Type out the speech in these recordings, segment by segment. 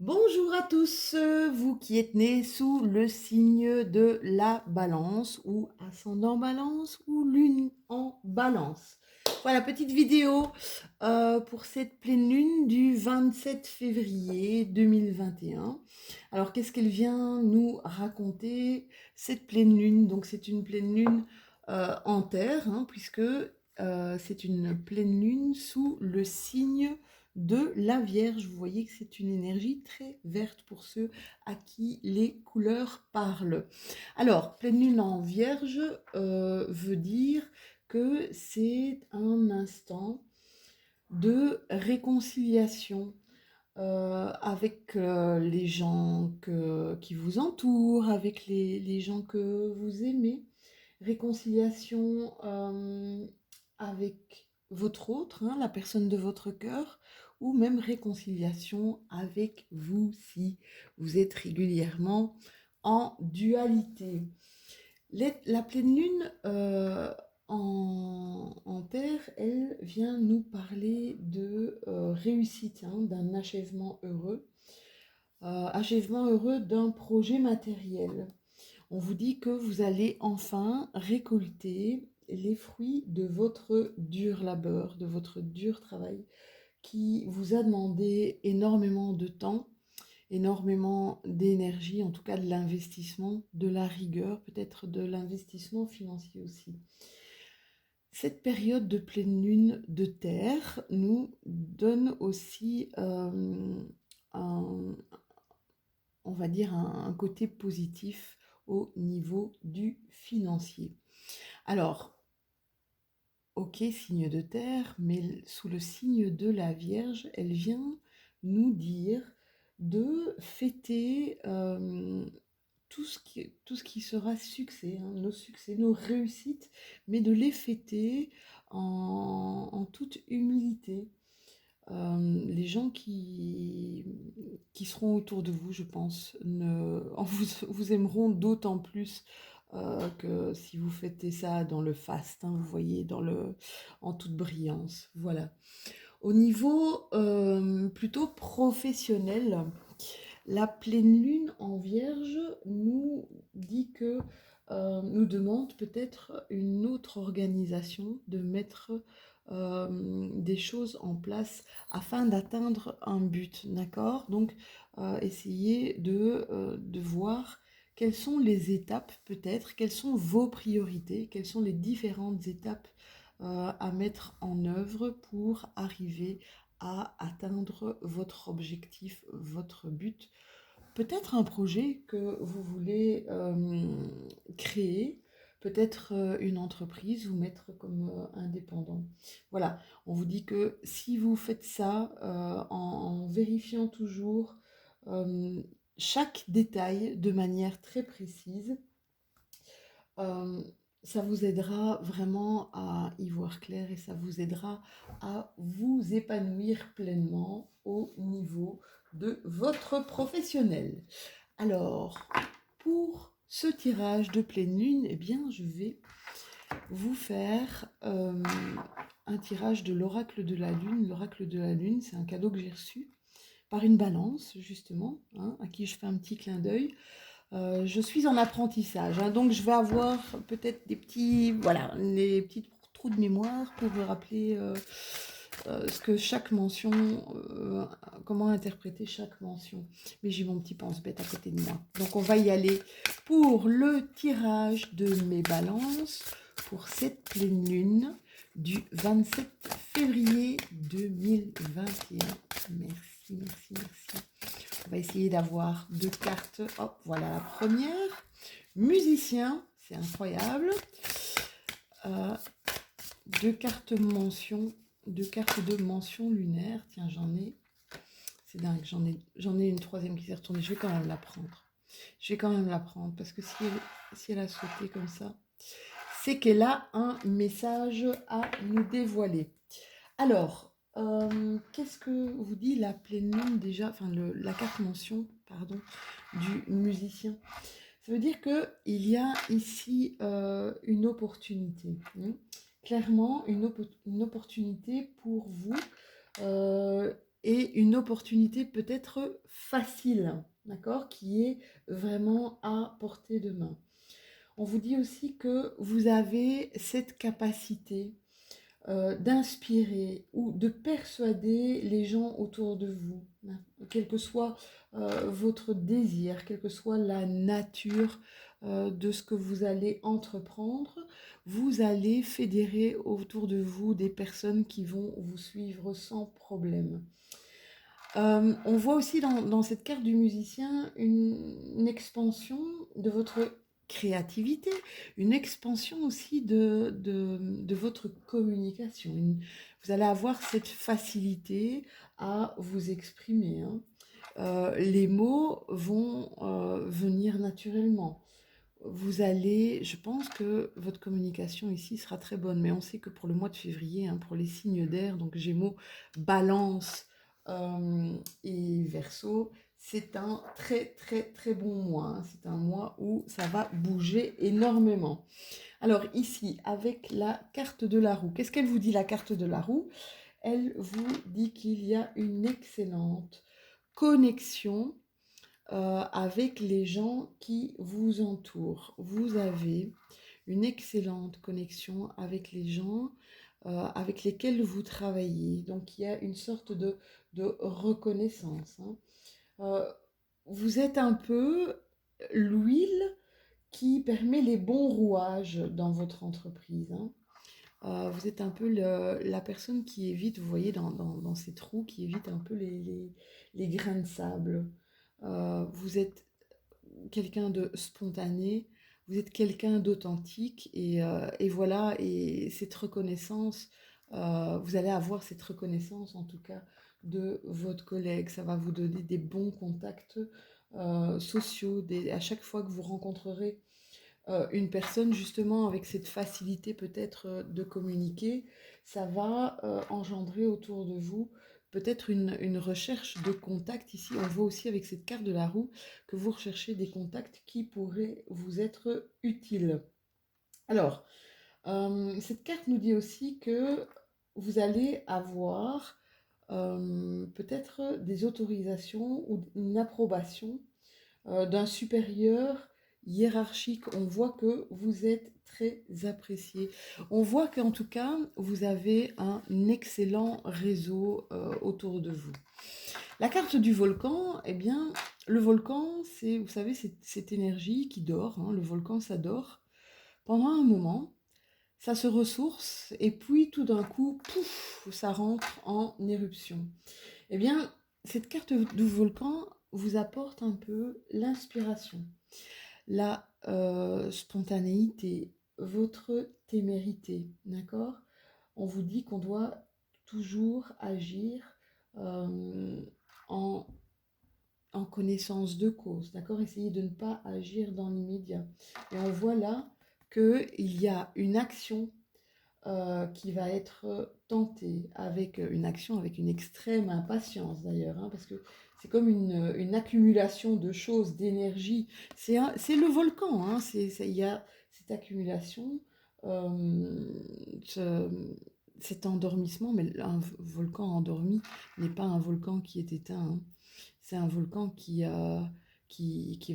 Bonjour à tous, vous qui êtes nés sous le signe de la balance ou ascendant balance ou lune en balance. Voilà, petite vidéo pour cette pleine lune du 27 février 2021. Alors, qu'est-ce qu'elle vient nous raconter, cette pleine lune? Donc, c'est une pleine lune en terre, hein, puisque c'est une pleine lune sous le signe de la Vierge. Vous voyez que c'est une énergie très verte pour ceux à qui les couleurs parlent. Alors, pleine lune en Vierge veut dire que c'est un instant de réconciliation avec les gens qui vous entourent, avec les gens que vous aimez. Réconciliation avec votre autre, hein, la personne de votre cœur, ou même réconciliation avec vous si vous êtes régulièrement en dualité. La pleine lune en Terre, elle vient nous parler de réussite, hein, d'un achèvement heureux d'un projet matériel. On vous dit que vous allez enfin récolter les fruits de votre dur labeur, de votre dur travail qui vous a demandé énormément de temps, énormément d'énergie, en tout cas de l'investissement, de la rigueur, peut-être de l'investissement financier aussi. Cette période de pleine lune de terre nous donne aussi un, on va dire un côté positif au niveau du financier. Alors, ok, signe de terre, mais sous le signe de la Vierge, elle vient nous dire de fêter tout ce qui sera succès, hein, nos succès, nos réussites, mais de les fêter en toute humilité. Les gens qui seront autour de vous, je pense, vous aimeront d'autant plus que si vous fêtez ça dans le faste, hein, vous voyez, en toute brillance. Voilà. Au niveau plutôt professionnel, la pleine lune en Vierge nous dit que nous demande peut-être une autre organisation, de mettre des choses en place afin d'atteindre un but, d'accord? Donc, essayez de voir quelles sont les étapes peut-être, quelles sont vos priorités, quelles sont les différentes étapes à mettre en œuvre pour arriver à atteindre votre objectif, votre but. Peut-être un projet que vous voulez créer, peut-être une entreprise, vous mettre comme indépendant. Voilà, on vous dit que si vous faites ça en vérifiant toujours euh, chaque détail de manière très précise, euh, ça vous aidera vraiment à y voir clair et ça vous aidera à vous épanouir pleinement au niveau de votre professionnel. Alors, pour ce tirage de pleine lune, eh bien, je vais vous faire un tirage de l'oracle de la lune. L'oracle de la lune, c'est un cadeau que j'ai reçu par une balance, justement, hein, à qui je fais un petit clin d'œil. Je suis en apprentissage, hein, donc je vais avoir peut-être voilà, des petits trous de mémoire pour me rappeler ce que chaque mention, comment interpréter chaque mention. Mais j'ai mon petit pense-bête à côté de moi. Donc on va y aller pour le tirage de mes balances pour cette pleine lune du 27 février 2021. Merci, merci, merci. On va essayer d'avoir deux cartes. Hop, voilà la première. Musicien, c'est incroyable. Euh, deux cartes de mention lunaire. Tiens, c'est dingue, j'en ai une troisième qui s'est retournée. Je vais quand même la prendre. Je vais quand même la prendre parce que si elle a sauté comme ça, c'est qu'elle a un message à nous dévoiler. Alors, qu'est-ce que vous dit la pleine lune déjà, enfin la carte mention, pardon, du musicien? Ça veut dire qu'il y a ici une opportunité, hein. Clairement une opportunité pour vous et une opportunité peut-être facile, d'accord, qui est vraiment à portée de main. On vous dit aussi que vous avez cette capacité d'inspirer ou de persuader les gens autour de vous, hein, quel que soit votre désir, quelle que soit la nature de ce que vous allez entreprendre, vous allez fédérer autour de vous des personnes qui vont vous suivre sans problème. On voit aussi dans cette carte du musicien une expansion de votre créativité, une expansion aussi de votre communication. Vous allez avoir cette facilité à vous exprimer, hein. Les mots vont venir naturellement. Vous allez, je pense que votre communication ici sera très bonne, mais on sait que pour le mois de février, hein, pour les signes d'air, donc Gémeaux, Balance et Verseau, c'est un très très très bon mois, hein. C'est un mois où ça va bouger énormément. Alors ici, avec la carte de la roue, qu'est-ce qu'elle vous dit, la carte de la roue? Elle vous dit qu'il y a une excellente connexion avec les gens qui vous entourent. Vous avez une excellente connexion avec les gens avec lesquels vous travaillez. Donc il y a une sorte de reconnaissance, hein. Euh, vous êtes un peu l'huile qui permet les bons rouages dans votre entreprise, hein. Vous êtes un peu la personne qui évite, vous voyez, dans ces trous, qui évite un peu les grains de sable. Vous êtes quelqu'un de spontané, vous êtes quelqu'un d'authentique et voilà, et cette reconnaissance, vous allez avoir cette reconnaissance en tout cas de votre collègue. Ça va vous donner des bons contacts sociaux. À chaque fois que vous rencontrerez une personne justement avec cette facilité peut-être de communiquer, ça va engendrer autour de vous peut-être une recherche de contacts. Ici, on voit aussi avec cette carte de la roue que vous recherchez des contacts qui pourraient vous être utiles. Alors, cette carte nous dit aussi que vous allez avoir peut-être des autorisations ou une approbation d'un supérieur hiérarchique. On voit que vous êtes très apprécié. On voit qu'en tout cas, vous avez un excellent réseau autour de vous. La carte du volcan, eh bien, le volcan, c'est, vous savez, c'est cette énergie qui dort, hein. Le volcan, ça dort. Pendant un moment, ça se ressource et puis tout d'un coup, pouf, ça rentre en éruption. Eh bien, cette carte du volcan vous apporte un peu l'inspiration, la spontanéité, votre témérité, d'accord? On vous dit qu'on doit toujours agir euh, en, en connaissance de cause, d'accord? Essayez de ne pas agir dans l'immédiat. Et on voit là qu'il y a une action qui va être tentée avec une action avec une extrême impatience d'ailleurs, hein, parce que c'est comme une accumulation de choses, d'énergie. C'est le volcan, hein, il y a cette accumulation, euh, ce- cet endormissement, mais un volcan endormi n'est pas un volcan qui est éteint, hein. C'est un volcan qui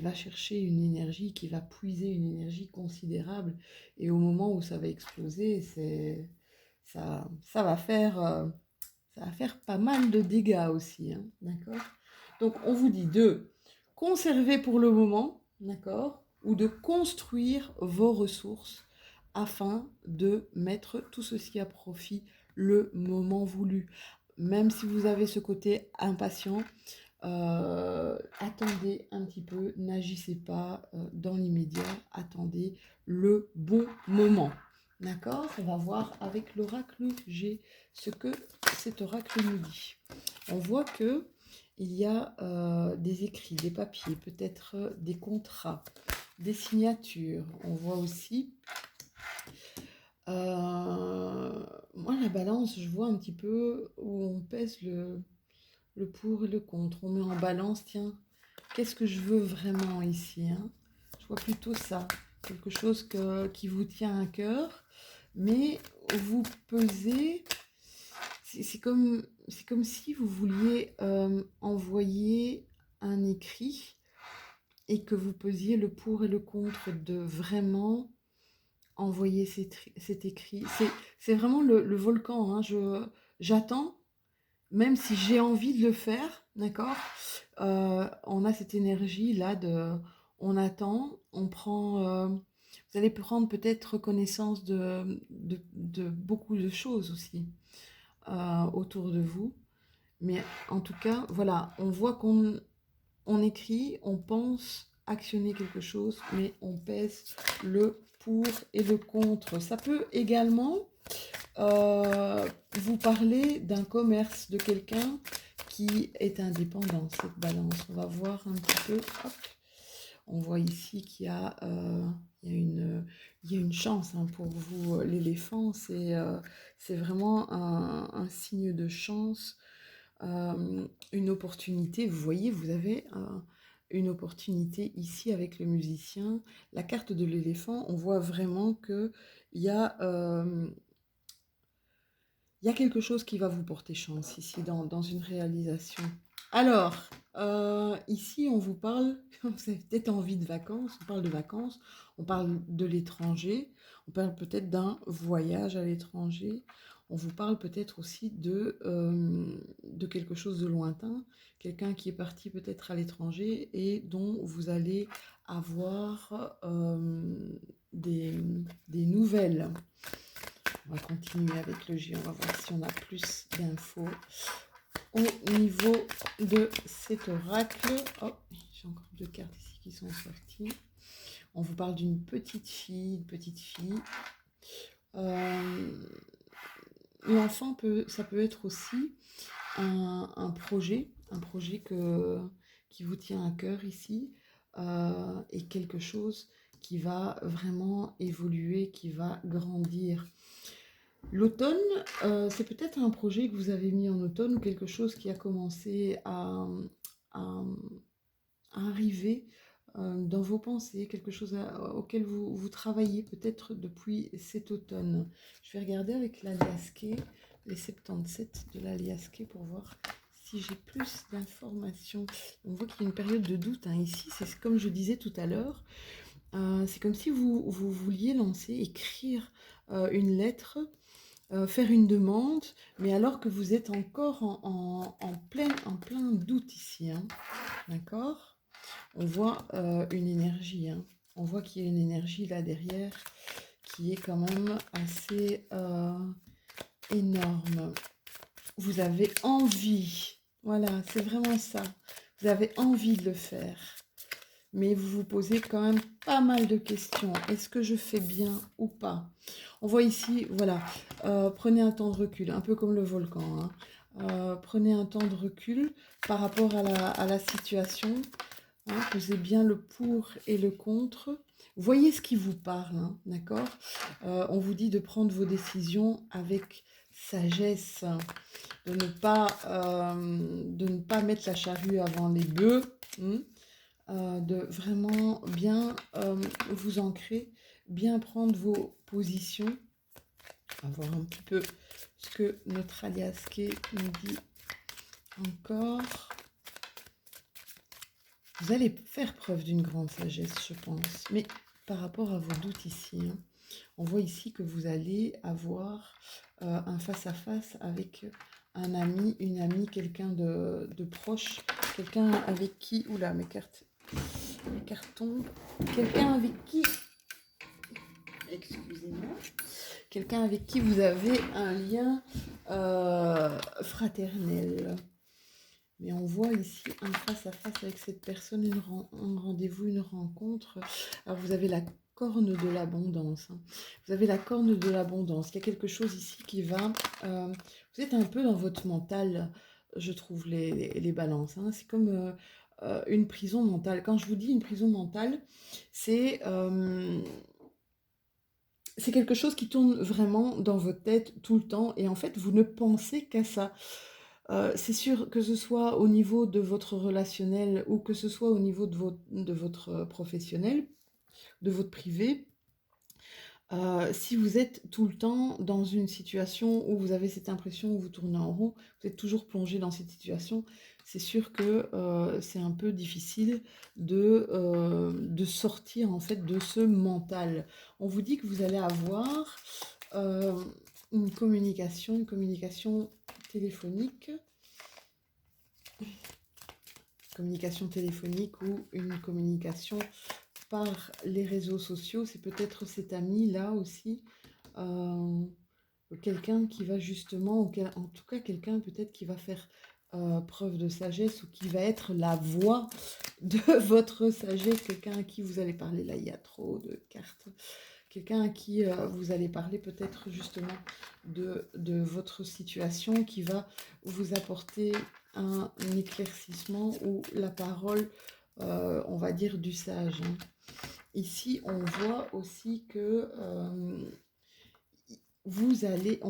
va chercher une énergie, qui va puiser une énergie considérable. Et au moment où ça va exploser, ça va faire pas mal de dégâts aussi, hein, d'accord? Donc on vous dit de conserver pour le moment, d'accord? Ou de construire vos ressources afin de mettre tout ceci à profit le moment voulu. Même si vous avez ce côté impatient, attendez un petit peu, n'agissez pas dans l'immédiat, attendez le bon moment. D'accord? On va voir avec l'oracle G ce que cet oracle nous dit. On voit que il y a des écrits, des papiers, peut-être des contrats, des signatures. On voit aussi moi la balance, je vois un petit peu où on pèse le pour et le contre. On met en balance, tiens, qu'est-ce que je veux vraiment ici, hein? Je vois plutôt ça, quelque chose qui vous tient à cœur, mais vous pesez, c'est comme c'est comme si vous vouliez envoyer un écrit et que vous pesiez le pour et le contre de vraiment envoyer cet écrit. C'est vraiment le volcan, hein. J'attends, même si j'ai envie de le faire, d'accord? On a cette énergie là de, on attend, on prend, vous allez prendre peut-être connaissance de beaucoup de choses aussi autour de vous. Mais en tout cas, voilà, on voit on écrit, on pense actionner quelque chose, mais on pèse le pour et le contre. Ça peut également vous parler d'un commerce, de quelqu'un qui est indépendant, cette balance. On va voir un petit peu. Hop. On voit ici qu'il y a, il y a une chance hein, pour vous, l'éléphant. C'est vraiment un signe de chance, une opportunité. Vous voyez, vous avez une opportunité ici avec le musicien. La carte de l'éléphant, on voit vraiment qu'il y a... il y a quelque chose qui va vous porter chance ici dans une réalisation. Alors, ici on vous parle, vous avez peut-être envie de vacances, on parle de vacances, on parle de l'étranger, on parle peut-être d'un voyage à l'étranger, on vous parle peut-être aussi de quelque chose de lointain, quelqu'un qui est parti peut-être à l'étranger et dont vous allez avoir des, des nouvelles. On va continuer avec le J, on va voir si on a plus d'infos au niveau de cet oracle. Oh, j'ai encore deux cartes ici qui sont sorties. On vous parle d'une petite fille, L'enfant ça peut être aussi un projet qui vous tient à cœur ici, et quelque chose qui va vraiment évoluer, qui va grandir. L'automne, c'est peut-être un projet que vous avez mis en automne ou quelque chose qui a commencé à- à arriver dans vos pensées, quelque chose auquel vous travaillez peut-être depuis cet automne. Je vais regarder avec l'Aliasqué, les 77 de l'Aliasqué pour voir si j'ai plus d'informations. On voit qu'il y a une période de doute hein. Ici, c'est comme je disais tout à l'heure, c'est comme si vous vouliez lancer, écrire une lettre, faire une demande, mais alors que vous êtes encore en plein doute ici, hein. D'accord? On voit une énergie, hein. On voit qu'il y a une énergie là derrière qui est quand même assez énorme. Vous avez envie, voilà, c'est vraiment ça. Vous avez envie de le faire, mais vous vous posez quand même pas mal de questions. Est-ce que je fais bien ou pas? On voit ici, voilà, prenez un temps de recul, un peu comme le volcan, hein. Prenez un temps de recul par rapport à la situation, hein, pesez bien le pour et le contre. Voyez ce qui vous parle, hein, d'accord? On vous dit de prendre vos décisions avec sagesse, de ne pas mettre la charrue avant les bœufs, hein. De vraiment bien vous ancrer, bien prendre vos positions. On va voir un petit peu ce que notre Aliasqué nous dit encore. Vous allez faire preuve d'une grande sagesse, je pense. Mais par rapport à vos doutes ici, hein, on voit ici que vous allez avoir un face-à-face avec un ami, une amie, quelqu'un de proche, quelqu'un avec qui... Oula, mes cartons. Quelqu'un avec qui... Excusez-moi. Quelqu'un avec qui vous avez un lien fraternel. Mais on voit ici un face-à-face avec cette personne, un rendez-vous, une rencontre. Alors vous avez la corne de l'abondance, hein. Vous avez la corne de l'abondance. Il y a quelque chose ici qui va... vous êtes un peu dans votre mental, je trouve, les balances, hein. C'est comme une prison mentale. Quand je vous dis une prison mentale, c'est quelque chose qui tourne vraiment dans votre tête tout le temps. Et en fait, vous ne pensez qu'à ça. C'est sûr que ce soit au niveau de votre relationnel ou que ce soit au niveau de votre professionnel, de votre privé, Si vous êtes tout le temps dans une situation où vous avez cette impression où vous tournez en rond, vous êtes toujours plongé dans cette situation, c'est sûr que c'est un peu difficile de sortir en fait de ce mental. On vous dit que vous allez avoir euh, une communication téléphonique, ou une communication par les réseaux sociaux. C'est peut-être cet ami-là aussi, euh, quelqu'un qui va justement, en tout cas quelqu'un peut-être qui va faire preuve de sagesse, ou qui va être la voix de votre sagesse, quelqu'un à qui vous allez parler. Là, il y a trop de cartes. Quelqu'un à qui vous allez parler peut-être justement de votre situation, qui va vous apporter un éclaircissement ou la parole, on va dire, du sage, hein. Ici, on voit aussi que vous allez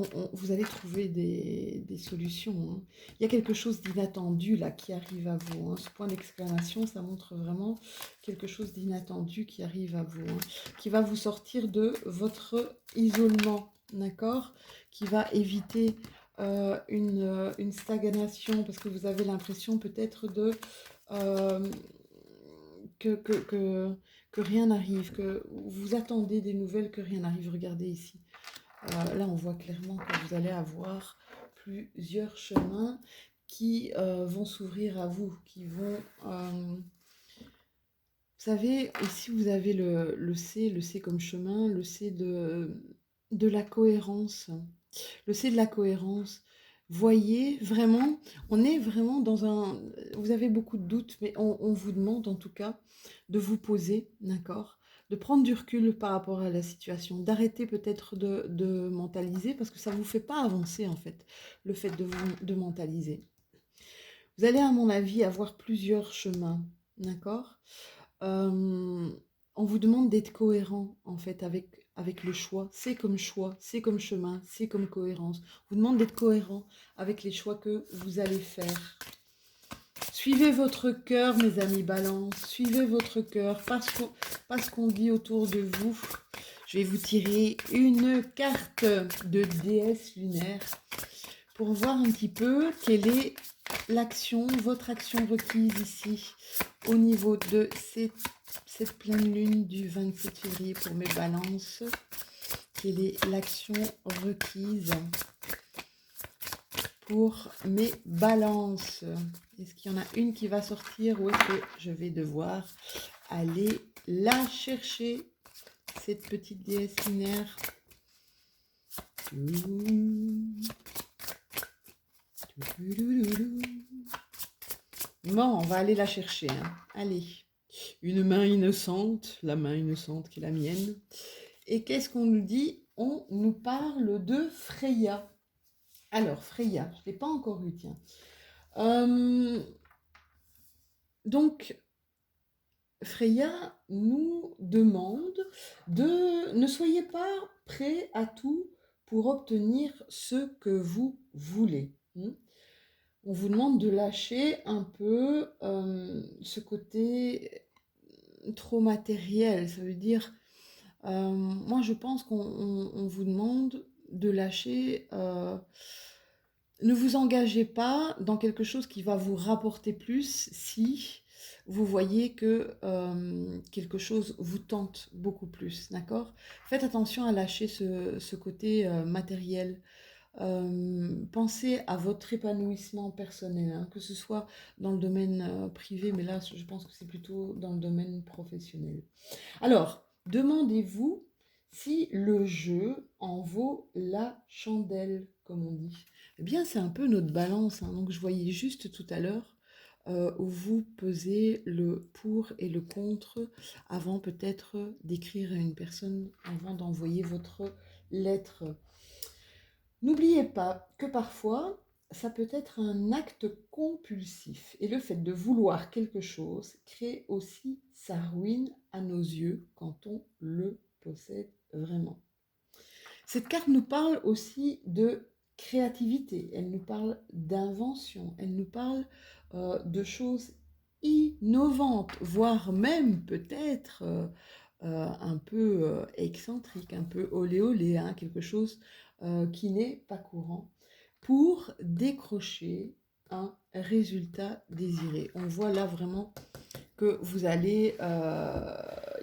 trouver des solutions, hein. Il y a quelque chose d'inattendu là qui arrive à vous, hein. Ce point d'exclamation, ça montre vraiment quelque chose d'inattendu qui arrive à vous, hein, qui va vous sortir de votre isolement, d'accord? Qui va éviter une stagnation, parce que vous avez l'impression peut-être euh, que, que, que, que rien n'arrive, que vous attendez des nouvelles, que rien n'arrive. Regardez ici. Là, on voit clairement que vous allez avoir plusieurs chemins qui vont s'ouvrir à vous, qui vont... vous savez, ici, vous avez le C comme chemin, le C de la cohérence. Le C de la cohérence. Voyez, vraiment, on est vraiment dans un... Vous avez beaucoup de doutes, mais on vous demande en tout cas de vous poser, d'accord? De prendre du recul par rapport à la situation, d'arrêter peut-être de mentaliser, parce que ça ne vous fait pas avancer en fait, le fait de mentaliser. Vous allez à mon avis avoir plusieurs chemins, d'accord? Euh, on vous demande d'être cohérent en fait avec le choix. C'est comme choix, c'est comme chemin, c'est comme cohérence. On vous demande d'être cohérent avec les choix que vous allez faire. Suivez votre cœur, mes amis Balance. Suivez votre cœur, pas ce qu'on dit autour de vous. Je vais vous tirer une carte de déesse lunaire pour voir un petit peu quelle est l'action, votre action requise ici au niveau de cette pleine lune du 27 février pour mes balances. Quelle est l'action requise pour mes balances? Est-ce qu'il y en a une qui va sortir, ou est-ce que je vais devoir aller la chercher, cette petite déesse lunaire? Bon, on va aller la chercher, hein. Allez. Une main innocente, la main innocente qui est la mienne. Et qu'est-ce qu'on nous dit? On nous parle de Freya. Alors, Freya, je ne l'ai pas encore eu, tiens. Donc, Freya nous demande de ne soyez pas prêts à tout pour obtenir ce que vous voulez. On vous demande de lâcher un peu ce côté trop matériel. Ça veut dire, moi je pense qu'on vous demande de lâcher. Ne vous engagez pas dans quelque chose qui va vous rapporter plus si vous voyez que quelque chose vous tente beaucoup plus, d'accord? Faites attention à lâcher ce côté matériel. Pensez à votre épanouissement personnel, hein, que ce soit dans le domaine privé, mais là, je pense que c'est plutôt dans le domaine professionnel. Alors, demandez-vous si le jeu en vaut la chandelle, comme on dit. Eh bien, c'est un peu notre balance, hein. Donc, je voyais juste tout à l'heure où vous pesez le pour et le contre avant peut-être d'écrire à une personne, avant d'envoyer votre lettre. N'oubliez pas que parfois, ça peut être un acte compulsif. Et le fait de vouloir quelque chose crée aussi sa ruine à nos yeux quand on le possède vraiment. Cette carte nous parle aussi de créativité, elle nous parle d'invention, elle nous parle de choses innovantes, voire même peut-être un peu excentrique, un peu olé olé, hein, quelque chose qui n'est pas courant, pour décrocher un résultat désiré. On voit là vraiment que vous allez,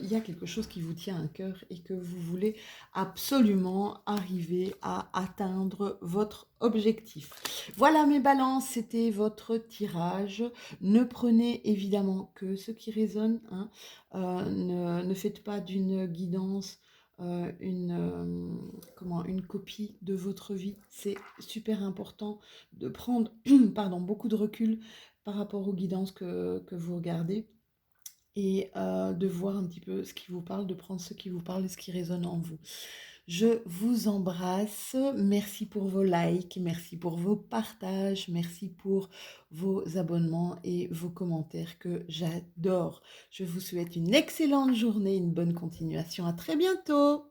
il y a quelque chose qui vous tient à cœur et que vous voulez absolument arriver à atteindre votre objectif. Voilà mes balances, c'était votre tirage. Ne prenez évidemment que ce qui résonne, hein. Ne faites pas d'une guidance une copie de votre vie. C'est super important de prendre pardon, beaucoup de recul par rapport aux guidances que vous regardez et de voir un petit peu ce qui vous parle, de prendre ce qui vous parle et ce qui résonne en vous. Je vous embrasse, merci pour vos likes, merci pour vos partages, merci pour vos abonnements et vos commentaires que j'adore. Je vous souhaite une excellente journée, une bonne continuation, à très bientôt.